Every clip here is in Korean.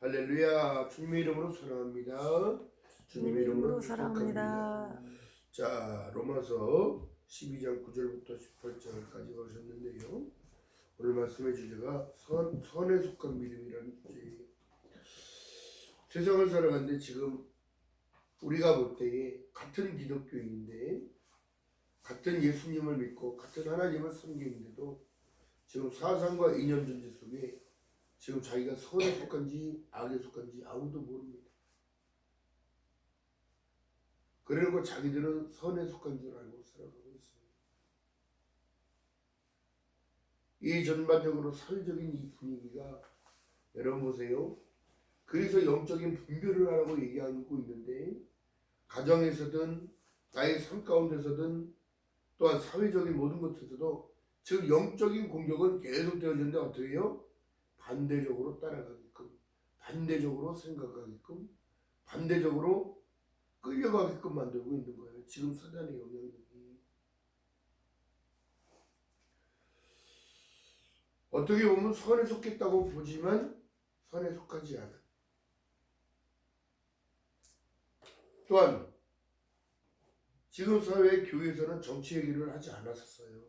할렐루야. 주님의 이름으로 사랑합니다. 주님의 이름으로 사랑합니다. 자, 로마서 12장 9절부터 18절까지 가셨는데요. 오늘 말씀의 주제가 선에 속한 믿음이라는 주제예요. 세상을 살아가는데 지금 우리가 볼 때에 같은 기독교인인데 같은 예수님을 믿고 같은 하나님을 섬기는데도 지금 사상과 이념 전제 속에 지금 자기가 선에 속한지 악에 속한지 아무도 모릅니다. 그리고 자기들은 선에 속한 줄 알고 살아가고 있습니다. 이 전반적으로 사회적인 이 분위기가 여러분 보세요. 그래서 영적인 분별을 하라고 얘기하고 있는데 가정에서든 나의 삶 가운데서든 또한 사회적인 모든 것에서도 즉 영적인 공격은 계속 되어지는데 어떻게 해요? 반대적으로 따라가게끔, 반대적으로 생각하게끔, 반대적으로 끌려가게끔 만들고 있는 거예요. 지금 사단의 영향력이. 어떻게 보면 선에 속했다고 보지만 선에 속하지 않아. 또한 지금 사회 교회에서는 정치 얘기를 하지 않았었어요.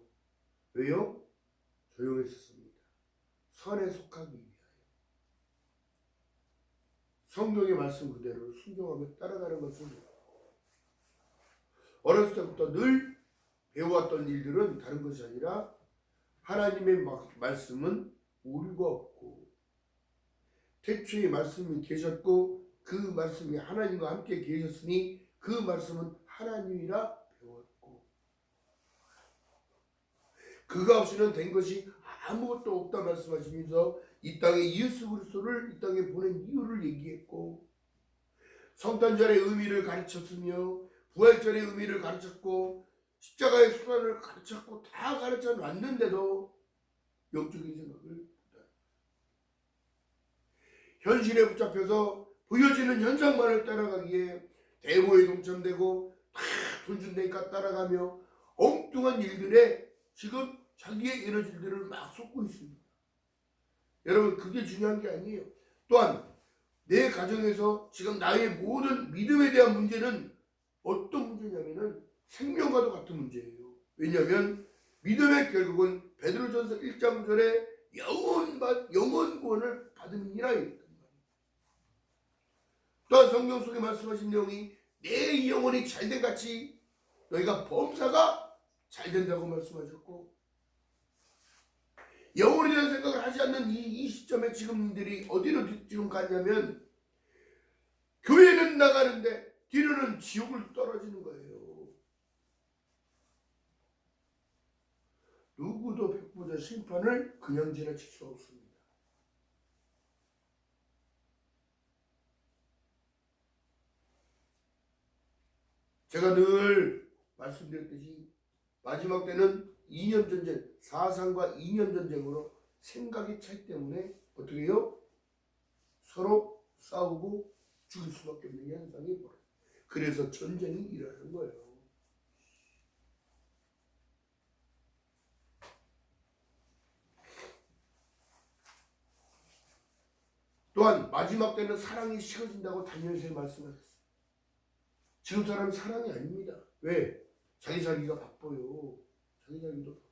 왜요? 조용했었습니다. 선에 속하기 위하여. 성경의 말씀 그대로 순종하며 따라가는 것은 어렸을 때부터 늘 배워왔던 일들은 다른 것이 아니라 하나님의 말씀은 오류가 없고 태초에 말씀이 계셨고 그 말씀이 하나님과 함께 계셨으니 그 말씀은 하나님이라 배웠고 그가 없이는 된 것이 아무것도 없다 말씀하시면서 이 땅에 예수 그리스도를 이 땅에 보낸 이유를 얘기했고 성탄절의 의미를 가르쳤으며 부활절의 의미를 가르쳤고 십자가의 수단을 가르쳤고 다 가르쳐 놨는데도 영적인 생각을 현실에 붙잡혀서 보여지는 현상만을 따라가기에 데모에 동참되고 다 돈 준다니까 따라가며 엉뚱한 일들에 지금 자기의 에너지들을 막 쏟고 있습니다. 여러분 그게 중요한 게 아니에요. 또한 내 가정에서 지금 나의 모든 믿음에 대한 문제는 어떤 문제냐면은 생명과도 같은 문제예요. 왜냐하면 믿음의 결국은 베드로전서 1장 9절에 영원 구원을 받음이라 했단 말이에요. 또한 성경 속에 말씀하신 내용이 내 영혼이 잘된 같이 너희가 범사가 잘된다고 말씀하셨고 영혼에 대한 생각을 하지 않는 이 시점에 지금들이 어디로 지금 갔냐면 교회는 나가는데 뒤로는 지옥을 떨어지는 거예요. 누구도 백보자 심판을 그냥 지나칠 수 없습니다. 제가 늘 말씀드렸듯이 마지막 때는 이념 전쟁, 사상과 이념 전쟁으로 생각이 차이 때문에 어떻게 해요? 서로 싸우고 죽을 수밖에 없는 현상이 벌어요. 그래서 전쟁이 일어나는 거예요. 또한 마지막 때는 사랑이 식어진다고 다니엘서에 말씀하셨어요. 지금 사람이 사랑이 아닙니다. 왜? 자기 살기가 바빠요. 자기 살기도 바빠.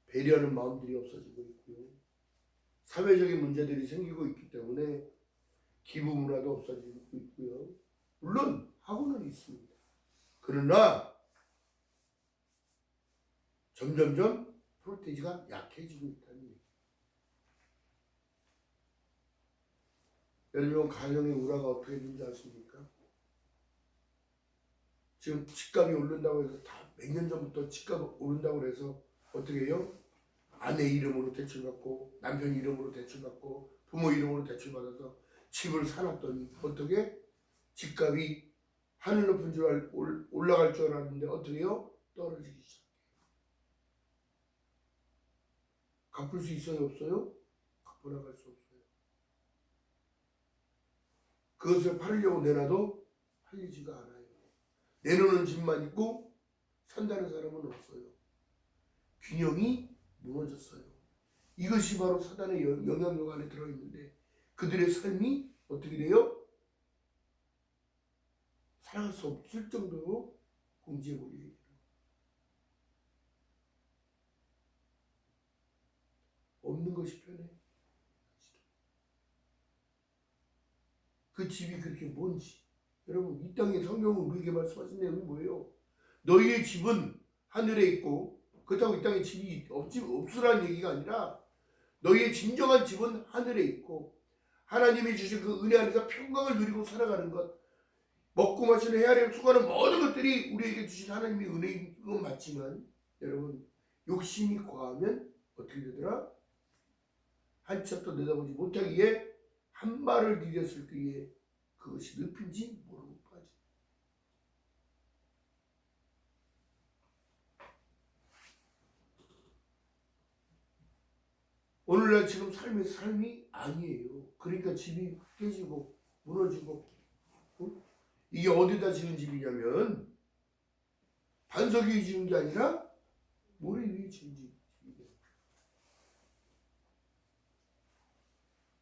배려하는 마음들이 없어지고 있고요. 사회적인 문제들이 생기고 있기 때문에 기부 문화도 없어지고 있고요. 물론 하고는 있습니다. 그러나 점점점 프로테이지가 약해지고 있다는 얘기예요. 여러분 가정의 우라가 어떻게 되는지 아십니까? 지금 집값이 오른다고 해서 다 몇 년 전부터 집값 오른다고 해서 어떻게 해요? 아내 이름으로 대출받고 남편 이름으로 대출받고 부모 이름으로 대출받아서 집을 사놨더니 어떻게? 집값이 하늘 높은 줄 올라갈 줄 알았는데 어떻게 해요? 떨어지기 시작해요. 갚을 수 있어요? 없어요? 갚아나갈 수 없어요. 그것을 팔으려고 내놔도 팔리지가 않아요. 내놓는 집만 있고 산다는 사람은 없어요. 균형이 무너졌어요. 이것이 바로 사단의 영향력 안에 들어있는데 그들의 삶이 어떻게 돼요? 살아갈 수 없을 정도로 궁지해버려요. 없는 것이 편해. 그 집이 그렇게 뭔지. 여러분, 이 땅에 성경은 우리에게 말씀하신 내용이 뭐예요? 너희의 집은 하늘에 있고, 그렇다고 이 땅에 집이 없으라는 얘기가 아니라 너희의 진정한 집은 하늘에 있고 하나님이 주신 그 은혜 안에서 평강을 누리고 살아가는 것, 먹고 마시는 헤아리고 수고하는 모든 것들이 우리에게 주신 하나님의 은혜인 건 맞지만 여러분, 욕심이 과하면 어떻게 되더라? 한치 앞도 내다보지 못하기에 한 발을 디뎠을 때에 그것이 늪인지 모르고 빠져. 오늘날 지금 삶이 아니에요. 그러니까 집이 깨지고 무너지고, 이게 어디다 지은 집이냐면 반석 위에 지은 게 아니라 모래 위에 지은 집.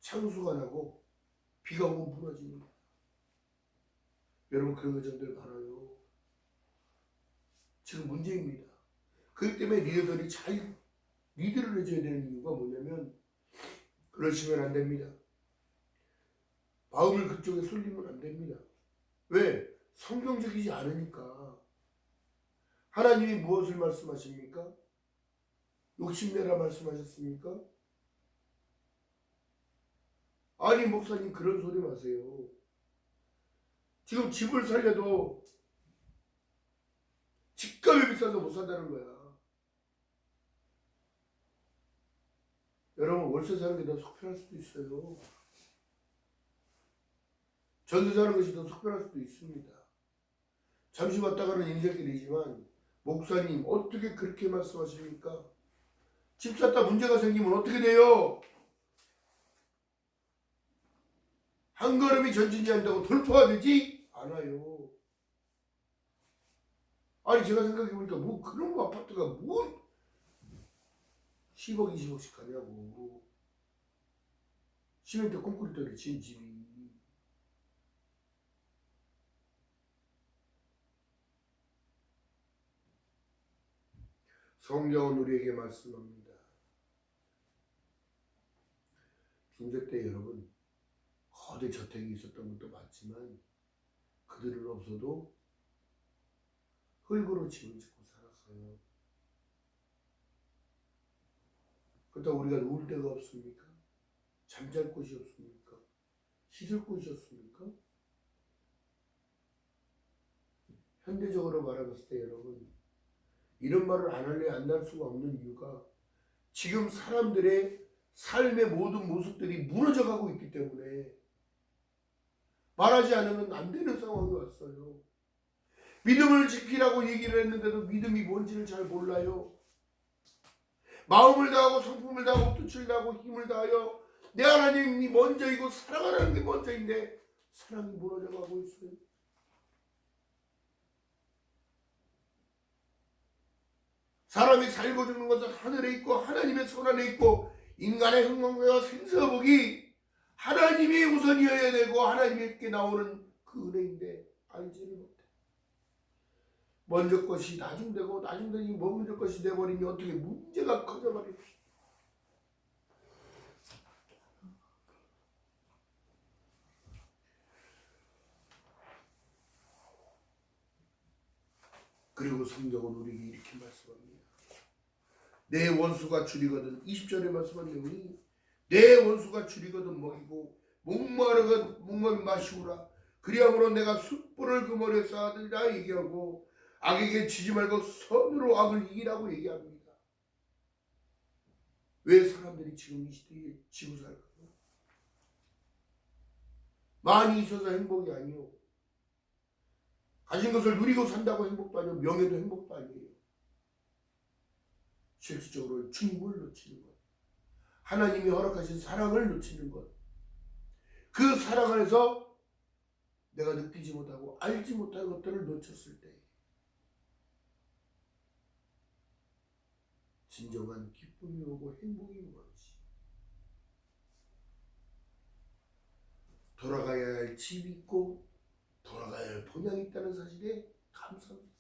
창수가 나고 비가 오면 무너지는 거예요. 여러분, 그런 가정들 많아요. 지금 문제입니다. 그렇기 때문에 리더들이 잘 리드를 해줘야 되는 이유가 뭐냐면, 그러시면 안 됩니다. 마음을 그쪽에 쏠리면 안 됩니다. 왜? 성경적이지 않으니까. 하나님이 무엇을 말씀하십니까? 욕심내라 말씀하셨습니까? 아니, 목사님, 그런 소리 마세요. 지금 집을 살려도 집값이 비싸서 못 산다는 거야. 여러분, 월세 사는 게 더 속편할 수도 있어요. 전세 사는 것이 더 속편할 수도 있습니다. 잠시 왔다가는 인생길이지만, 목사님 어떻게 그렇게 말씀하십니까? 집 샀다 문제가 생기면 어떻게 돼요? 한 걸음이 전진이 한다고 돌파가 되지 않아요. 아니, 제가 생각해보니까 뭐 그런 거 아파트가 뭐 10억 20억씩 가냐고. 시멘트 콘크리트를 지은 집이. 성경은 우리에게 말씀합니다. 중세 때 여러분, 거대 저택이 있었던 것도 맞지만 그들은 없어도 흙으로 집을 짓고 살았어요. 그렇다고 우리가 누울 데가 없습니까? 잠잘 곳이 없습니까? 씻을 곳이 없습니까? 현대적으로 말해봤을 때 여러분, 이런 말을 안 할래 안 할 수가 없는 이유가 지금 사람들의 삶의 모든 모습들이 무너져가고 있기 때문에 말하지 않으면 안 되는 상황이 왔어요. 믿음을 지키라고 얘기를 했는데도 믿음이 뭔지를 잘 몰라요. 마음을 다하고 성품을 다하고 뜻을 다하고 힘을 다하여 내 하나님이 먼저이고 사랑하라는 게 먼저인데 사랑이 무너져가고 있어요. 사람이 살고 죽는 것은 하늘에 있고 하나님의 손 안에 있고, 인간의 흥망과 생사복이 하나님이 우선이어야 되고 하나님께 나오는 그 은혜인데 알지를 못해. 먼저 것이 나중되고 나중되니 먼저 것이 돼버리니 어떻게 문제가 커져버리지. 그리고 성경은 우리에게 이렇게 말씀합니다. 내 원수가 줄이거든, 20절에 말씀한 내용이 내 원수가 줄이거든 먹이고 목마르면 마시우라. 그리함으로 내가 숯불을 그 머리에 쌓아두리라 얘기하고, 악에게 지지 말고 선으로 악을 이기라고 얘기합니다. 왜 사람들이 지금 이 시대에 지고 살까요? 많이 있어서 행복이 아니요. 가진 것을 누리고 산다고 행복도 아니요. 명예도 행복도 아니에요. 실질적으로 주님을 놓치는 것, 하나님이 허락하신 사랑을 놓치는 것, 그 사랑 안에서 내가 느끼지 못하고 알지 못한 것들을 놓쳤을 때 진정한 기쁨이 오고 행복이 오는 것이. 돌아가야 할 집이 있고 돌아가야 할 본향이 있다는 사실에 감사합니다.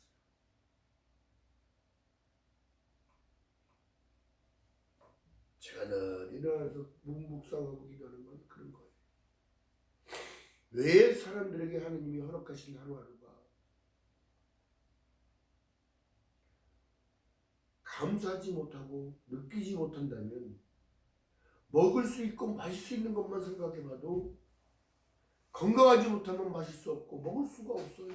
제가 늘 일어나서 묵묵상하고 기도하는 건 그런 거예요. 왜 사람들에게 하느님이 허락하신 하루하루가 감사하지 못하고 느끼지 못한다면 먹을 수 있고 마실 수 있는 것만 생각해봐도 건강하지 못하면 마실 수 없고 먹을 수가 없어요.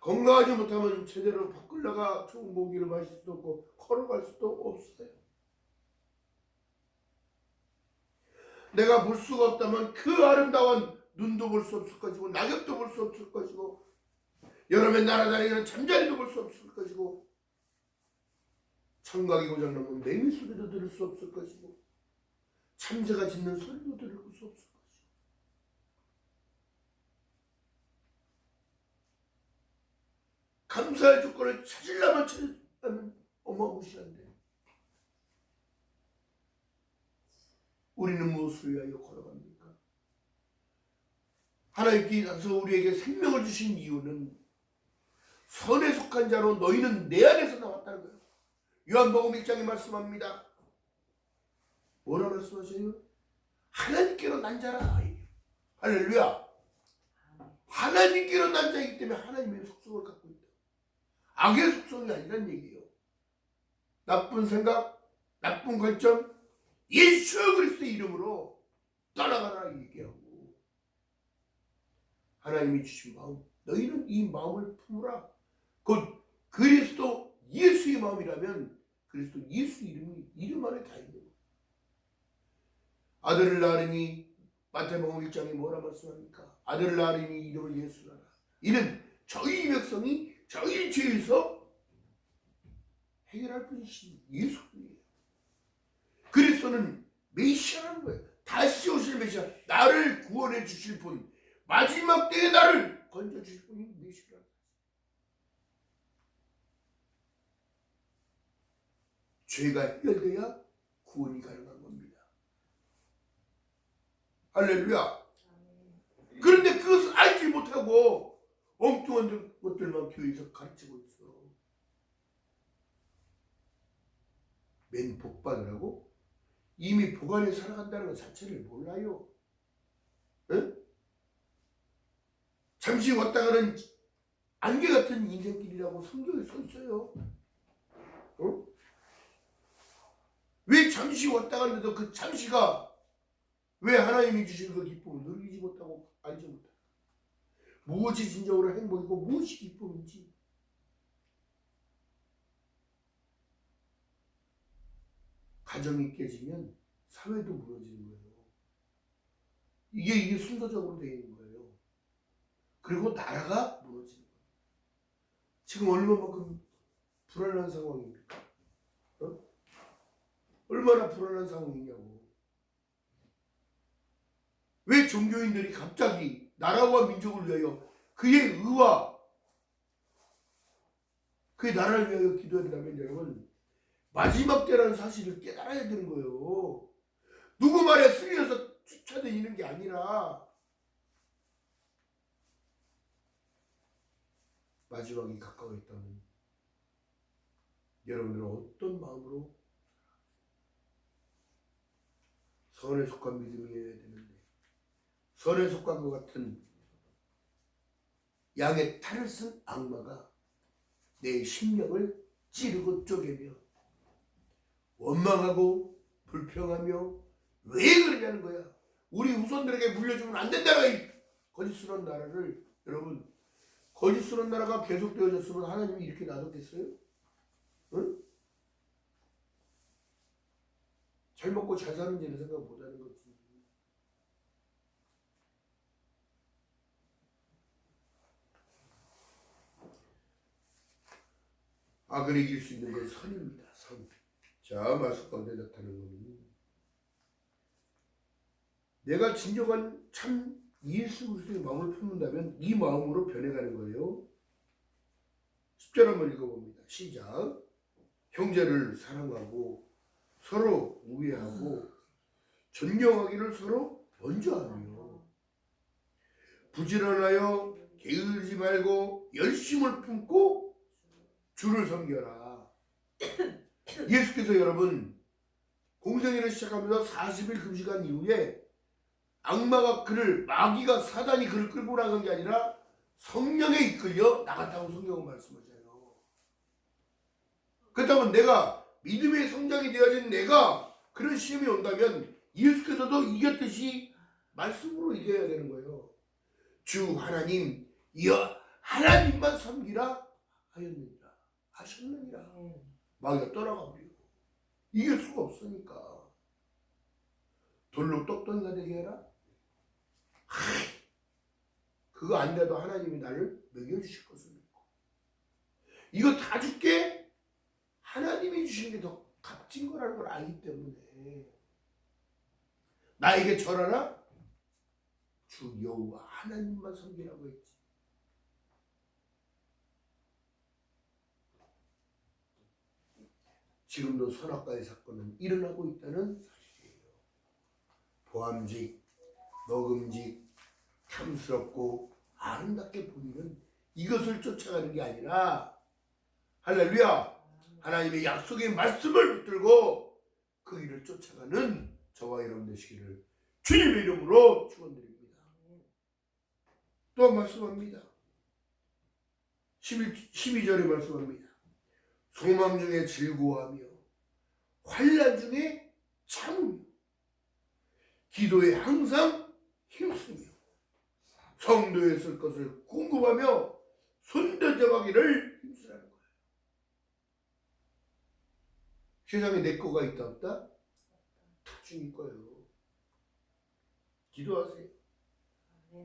건강하지 못하면 제대로 밖을 나가 좋은 고기를 마실 수도 없고 걸어갈 수도 없어요. 내가 볼 수가 없다면 그 아름다운 눈도 볼 수 없을 것이고 낙엽도 볼 수 없을 것이고 여름에 날아다니는 잠자리도 볼 수 없을 것이고 청각이 고장나면 맹이 소리도 들을 수 없을 것이고 참새가 짖는 소리도 들을 수 없을 것이고 감사의 조건을 찾으려면 어마무시한데 우리는 무엇을 위하여 걸어갑니까? 하나님께서 우리에게 생명을 주신 이유는 선에 속한 자로 너희는 내 안에서 나왔다는 거예요. 요한복음 1장에 말씀합니다. 뭐라 말씀하세요? 하나님께로 난 자라. 할렐루야. 하나님께로 난 자이기 때문에 하나님의 속성을 갖고 있다. 악의 속성이 아니란 얘기예요. 나쁜 생각, 나쁜 결정, 예수 그리스도의 이름으로 떠나가라 얘기하고 하나님이 주신 마음, 너희는 이 마음을 품으라. 곧 그리스도 예수의 마음이라면 그리스도 예수 이름 안에 다 있는 거예요. 아들을 낳으니 마태복음 1장에 뭐라 말씀합니까? 아들을 낳으니 이름을 예수라 하라. 이는 저희 백성이 저희 죄에서 해결할 분이신 예수님이에요. 그리스도는 메시아라는 거예요. 다시 오실 메시아, 나를 구원해 주실 분, 마지막 때에 나를 건져 주실 분이 메시아라는 거예요. 죄가 해결돼야 구원이 가능한 겁니다. 할렐루야. 그런데 그것을 알지 못하고 엉뚱한 것들만 교회에서 가르치고 있어. 맨 복받으라고? 이미 복 안에 살아간다는 것 자체를 몰라요. 응? 잠시 왔다 가는 안개 같은 인생길이라고 성경에 써 있어요. 응? 왜 잠시 왔다 갔는데도 그 잠시가 왜 하나님이 주신 그 기쁨을 누리지 못하고 알지 못하고 무엇이 진정으로 행복이고 무엇이 기쁨인지 가정이 깨지면 사회도 무너지는 거예요. 이게 순서적으로 되어 있는 거예요. 그리고 나라가 무너지는 거예요. 지금 얼마만큼 불안한 상황입니까? 어? 얼마나 불안한 상황이냐고. 왜 종교인들이 갑자기 나라와 민족을 위하여 그의 의와 그의 나라를 위하여 기도한다면 여러분 마지막 때라는 사실을 깨달아야 되는 거예요. 누구 말에 쓰여서 쫓아다니는 게 아니라 마지막이 가까워 있다면 여러분들은 어떤 마음으로 선에 속한 믿음이어야 되는데 선에 속한 것 같은 양의 탈을 쓴 악마가 내 심령을 찌르고 쪼개며 원망하고 불평하며 왜 그러냐는 거야. 우리 후손들에게 물려주면 안 된다라. 이 거짓스러운 나라를. 여러분 거짓스러운 나라가 계속되어졌으면 하나님이 이렇게 놔뒀겠어요? 응? 잘 먹고 잘 사는지를 생각 못하는 거지. 악을 이길 수 있는 건 선입니다. 선. 자, 말씀 가운데 나타나는 것은 내가 진정한 참 예수 그리스도의 마음을 품는다면 이 마음으로 변해가는 거예요. 10절 한번 읽어봅니다. 시작. 형제를 사랑하고 서로 우애하고 존경하기를 서로 먼저 하며 부지런하여 게으르지 말고 열심을 품고 주를 섬겨라. 예수께서 여러분 공생애를 시작하면서 40일 금식한 이후에 악마가 마귀가 사단이 그를 끌고 나간 게 아니라 성령에 이끌려 나갔다고 성경은 말씀하셔요. 그렇다면 내가 믿음의 성장이 되어진 내가 그런 시험이 온다면 예수께서도 이겼듯이 말씀으로 이겨야 되는 거예요. 주 하나님 하나님만 섬기라 하셨느니라. 마귀가 떠나가 버리고 이길 수가 없으니까 돌로 똑똑이가 되게 해라. 그거 안 돼도 하나님이 나를 먹여주실 것을 믿고 이거 다 줄게 하나님이 주신 게 더 값진 거라는 걸 알기 때문에 나에게 절하라 주 여호와 하나님만 섬기라고 했지. 지금도 선악과의 사건은 일어나고 있다는 사실이에요. 보암직, 먹음직, 탐스럽고 아름답게 보이는 이것을 쫓아가는 게 아니라 할렐루야 하나님의 약속의 말씀을 붙들고 그 일을 쫓아가는 저와 여러분 되시기를 주님의 이름으로 축원드립니다. 또 말씀합니다. 12절에 말씀합니다. 소망 중에 즐거워하며 환난 중에 참으며 기도에 항상 힘쓰며 성도에 쓸 것을 공급하며 손대접하기를 힘쓰라는 거예요. 세상에 내 거가 있다 없다? 다 주님 거예요. 기도하세요.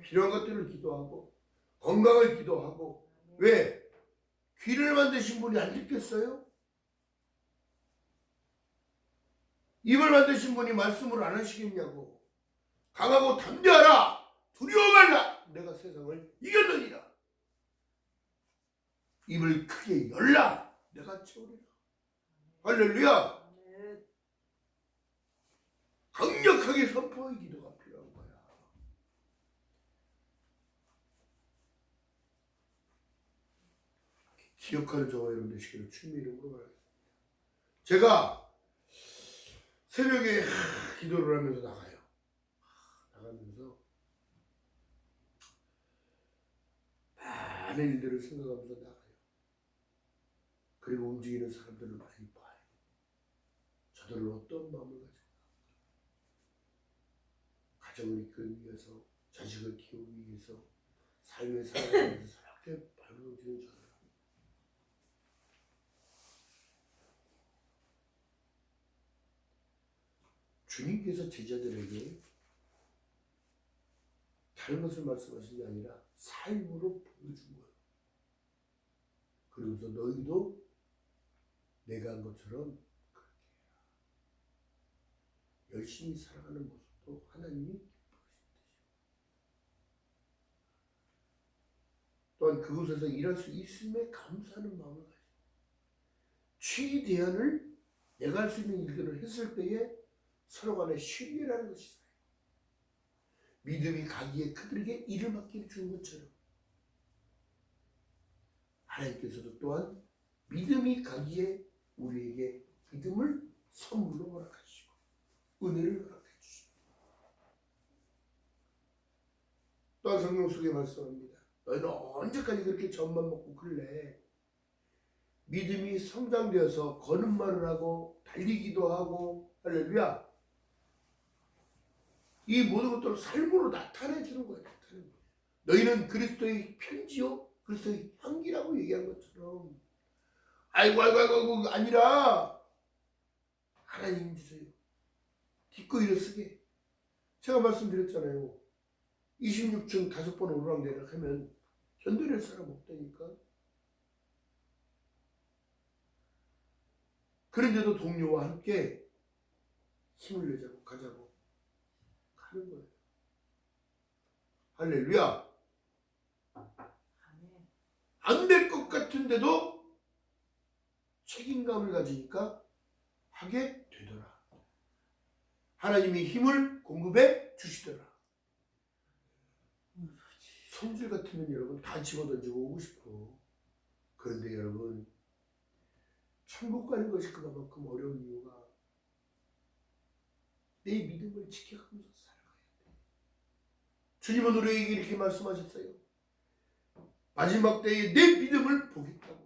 필요한 것들을 기도하고 건강을 기도하고 왜? 귀를 만드신 분이 안 듣겠어요? 입을 만드신 분이 말씀을 안 하시겠냐고. 강하고 담대하라. 두려워 말라. 내가 세상을 이겼느니라. 입을 크게 열라. 내가 채우리라. 할렐루야. 강력하게 선포의 기도가 필요한 거야. 기억하는 저와 여러분 되시기를 주님의 이름으로 바랍니다. 제가 새벽에 기도를 하면서 나가요. 나가면서 많은 일들을 생각하면서 나가요. 그리고 움직이는 사람들을 많이 봐요. 저들은 어떤 마음을 가지고 가정을 이끌기 위해서 자식을 키우기 위해서 삶을 살아가기 위해서 저렇게 발버둥치는 저들. 주님께서 제자들에게 다른 것을 말씀하신 게 아니라 삶으로 보여준 거예요. 그러면서 너희도 내가 한 것처럼 그렇게 해라. 열심히 살아가는 모습도 하나님이 기뻐하신 뜻이고 또한 그곳에서 일할 수 있음에 감사하는 마음을 가지고 최대한을 내가 할 수 있는 일들을 했을 때에 서로 간에 신뢰라는 것이 있어요. 믿음이 가기에 그들에게 일을 맡겨 주는 것처럼 하나님께서도 또한 믿음이 가기에 우리에게 믿음을 선물로 허락하시고 은혜를 허락해 주십니다. 또한 성경 속에 말씀합니다. 너희는 언제까지 그렇게 젖만 먹고 그럴래? 믿음이 성장되어서 거는 말을 하고 달리기도 하고 할렐루야. 이 모든 것들을 삶으로 나타내 주는 거예요. 너희는 그리스도의 편지요 그리스도의 향기라고 얘기한 것처럼 아이고 아니라 하나님 주세요. 뒷거이를 쓰게. 제가 말씀드렸잖아요. 26층 5번 오르락내리락 하면 견뎌낼 사람 없다니까. 그런데도 동료와 함께 힘을 내자고 가자고 하는 거예요. 할렐루야. 안 될 것 같은데도 책임감을 가지니까 하게 되더라. 하나님이 힘을 공급해 주시더라. 손질 같으면 여러분 다 집어던지고 오고 싶어. 그런데 여러분 천국 가는 것이 그만큼 어려운 이유가 내 믿음을 지켜가면서 살아가야 돼. 주님은 우리에게 이렇게 말씀하셨어요. 마지막 때에 내 믿음을 보겠다고.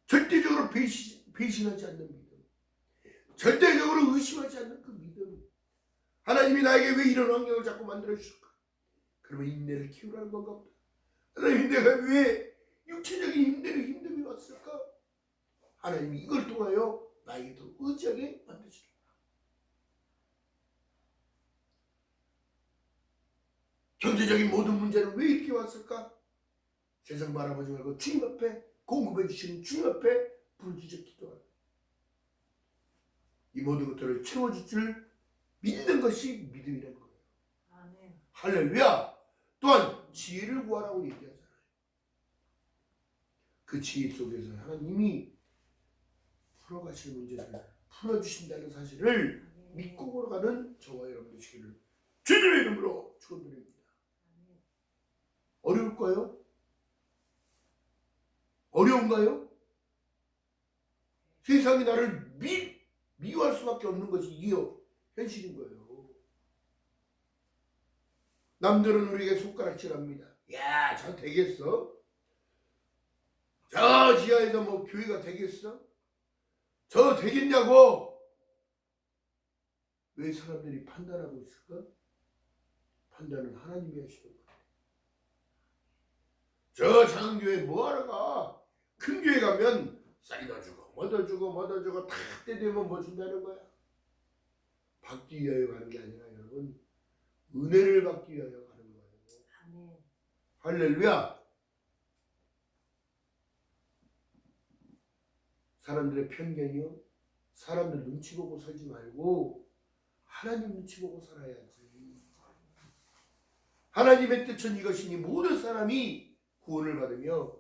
절대적으로 배신하지 않는 믿음, 절대적으로 의심하지 않는 그 믿음. 하나님이 나에게 왜 이런 환경을 자꾸 만들어 주실까? 그러면 인내를 키우라는 건가 보다. 하나님, 내가 왜 육체적인 힘듦이 왔을까? 하나님이 이걸 통하여 나에게 더 의지하게 만드시라. 경제적인 모든 문제는 왜 이렇게 왔을까? 세상 바라보지 말고 주님 앞에, 공급해 주시는 주님 앞에 부르짖어 기도하라. 이 모든 것들을 채워줄 줄 믿는 것이 믿음이라는 거예요. 아멘. 할렐루야. 또한 지혜를 구하라고 얘기하잖아요. 그 지혜 속에서 하나님이 풀어가실 문제를 풀어주신다는 사실을 믿고 걸어가는 저와 여러분 되시기를 주님의 이름으로 축원드립니다. 어려울까요? 어려운가요? 세상이 나를 미워할 수밖에 없는 것이 이게 현실인 거예요. 남들은 우리에게 손가락질합니다. 야, 저 되겠어? 저 지하에서 뭐 교회가 되겠어? 저 되겠냐고? 왜 사람들이 판단하고 있을까? 판단은 하나님이 하시는 거예요. 저 작은 교회 뭐하러 가? 큰 교회 가면 사이다 주고 뭐다 주고 다 때 되면 뭐 준다는 거야. 받기 위하여 가는 게 아니라 여러분 은혜를 받기 위하여 가는 거예요. 아멘. 할렐루야. 사람들의 편견이요, 사람들 눈치 보고 살지 말고 하나님 눈치 보고 살아야지. 하나님의 뜻은 이것이니 모든 사람이 구원을 받으며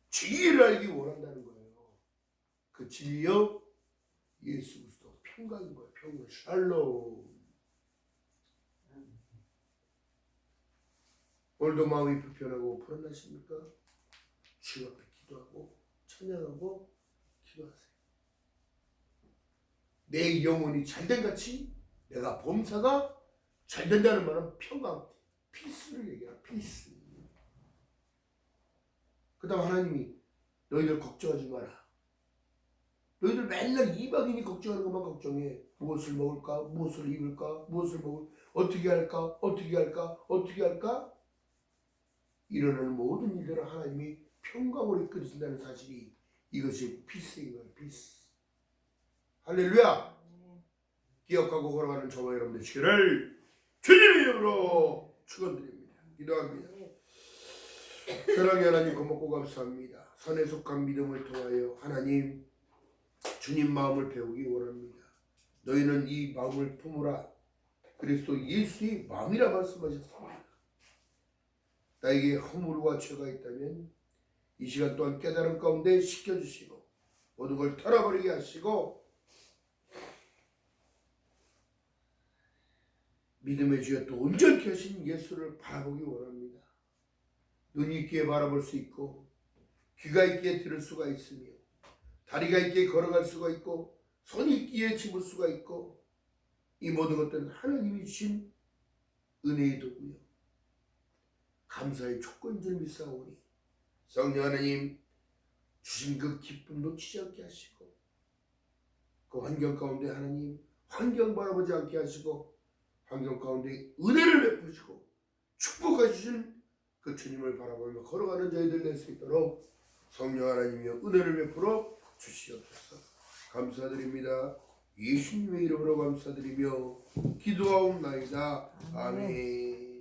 진리를 알기 원한다는 거예요. 그 진리요, 예수 그리스도 평강인 거예요. 평강, 샬롬. 오늘도 마음이 불편하고 불안하십니까? 주님 앞에 기도하고 찬양하고 기도하세요. 내 영혼이 잘된 같이 내가 범사가 잘된다는 말은 평강, 피스를 얘기해라. 피스. 그 다음 하나님이 너희들 걱정하지 마라. 너희들 맨날 2박 2일 걱정하는 것만 걱정해. 무엇을 먹을까? 무엇을 입을까? 어떻게 할까? 일어나는 모든 일들을 하나님이 평강으로 이끌으신다는 사실이 이것이 피스인 거예요. 피스. 할렐루야. 기억하고 걸어가는 저와 여러분 되시기를 주님의 이름으로 축원드립니다. 기도합니다. 사랑의 하나님 고맙고 감사합니다. 선에 속한 믿음을 통하여 하나님 주님 마음을 배우기 원합니다. 너희는 이 마음을 품으라. 그리스도 예수의 마음이라 말씀하셨습니다. 나에게 허물과 죄가 있다면 이 시간 또한 깨달음 가운데 씻겨주시고 모든 걸 털어버리게 하시고 믿음의 주여 또 온전케 하신 예수를 바라보기 원합니다. 눈이 있기에 바라볼 수 있고 귀가 있기에 들을 수가 있으며 다리가 있기에 걸어갈 수가 있고 손이 있기에 집을 수가 있고 이 모든 것들은 하나님이 주신 은혜의 도구요 감사의 조건인 줄 믿사오니 성령 하나님 주신 그 기쁨 놓치지 않게 하시고 그 환경 가운데 하나님 환경 바라보지 않게 하시고 환경 가운데 은혜를 베푸시고 축복하시는 그 주님을 바라보며 걸어가는 저희들 될 수 있도록 성령 하나님이여 은혜를 베풀어 주시옵소서. 감사드립니다. 예수님의 이름으로 감사드리며 기도하옵나이다. 아멘.